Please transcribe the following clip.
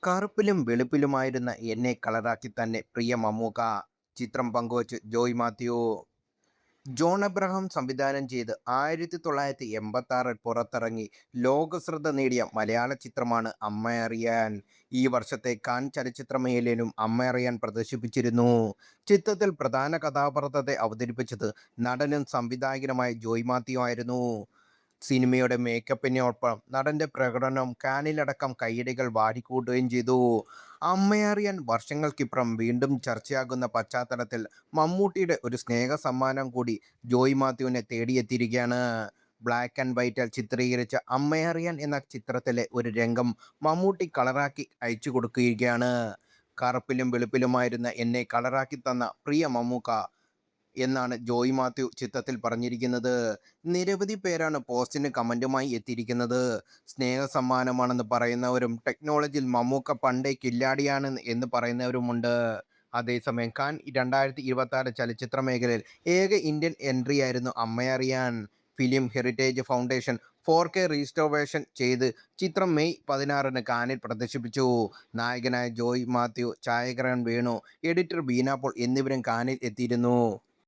കറുപ്പിലും വെളുപ്പിലുമായിരുന്ന എന്നെ കളറാക്കി തന്നെ പ്രിയ മമ്മൂക്ക. ചിത്രം പങ്കുവച്ച് ജോയ് മാത്യു. ജോൺ അബ്രഹാം സംവിധാനം ചെയ്ത് 1986 പുറത്തിറങ്ങി ലോകശ്രദ്ധ നേടിയ മലയാള ചിത്രമാണ് അമ്മ അറിയാൻ. ഈ വർഷത്തെ കാൻ ചലച്ചിത്രമേളയിലും അമ്മ അറിയാൻ പ്രദർശിപ്പിച്ചിരുന്നു. ചിത്രത്തിൽ പ്രധാന കഥാപാത്രത്തെ അവതരിപ്പിച്ചത് നടനും സംവിധായകനുമായ ജോയ് മാത്യു ആയിരുന്നു. സിനിമയുടെ മേക്കപ്പിനൊപ്പം നടന്റെ പ്രകടനം കാനിലടക്കം കയ്യടികൾ വാരിക്കൂട്ടുകയും ചെയ്തു. അമ്മയറിയാൻ വർഷങ്ങൾക്കിപ്പുറം വീണ്ടും ചർച്ചയാകുന്ന പശ്ചാത്തലത്തിൽ മമ്മൂട്ടിയുടെ ഒരു സ്നേഹ സമ്മാനം കൂടി ജോയ് മാത്യുവിനെ തേടിയെത്തിയിരിക്കുകയാണ്. ബ്ലാക്ക് ആൻഡ് വൈറ്റിൽ ചിത്രീകരിച്ച അമ്മയറിയാൻ എന്ന ചിത്രത്തിലെ ഒരു രംഗം മമ്മൂട്ടി കളറാക്കി അയച്ചു കൊടുക്കുകയാണ്. കറുപ്പിലും വെളുപ്പിലുമായിരുന്ന എന്നെ കളറാക്കി തന്ന പ്രിയ മമ്മൂക്ക എന്നാണ് ജോയ് മാത്യു ചിത്രത്തിൽ പറഞ്ഞിരിക്കുന്നത്. നിരവധി പേരാണ് പോസ്റ്റിന് കമന്റുമായി എത്തിയിരിക്കുന്നത്. സ്നേഹ സമ്മാനമാണെന്ന് പറയുന്നവരും ടെക്നോളജിയിൽ മമ്മൂക്ക പണ്ടേ കില്ലാടിയാണ് എന്ന് പറയുന്നവരുമുണ്ട്. അതേസമയം കാൻ 2026 ചലച്ചിത്ര മേഖലയിൽ ഏക ഇന്ത്യൻ എൻട്രിയായിരുന്നു Amma Ariyan. Film heritage foundation 4K restoration ചെയ്ത് ചിത്രം മെയ് 16-ന് കാനിൽ പ്രദർശിപ്പിച്ചു. നായകനായ ജോയ് മാത്യു, ഛായാഗ്രഹൻ വേണു, എഡിറ്റർ ബീന പോൾ എന്നിവരും കാനിൽ എത്തിയിരുന്നു.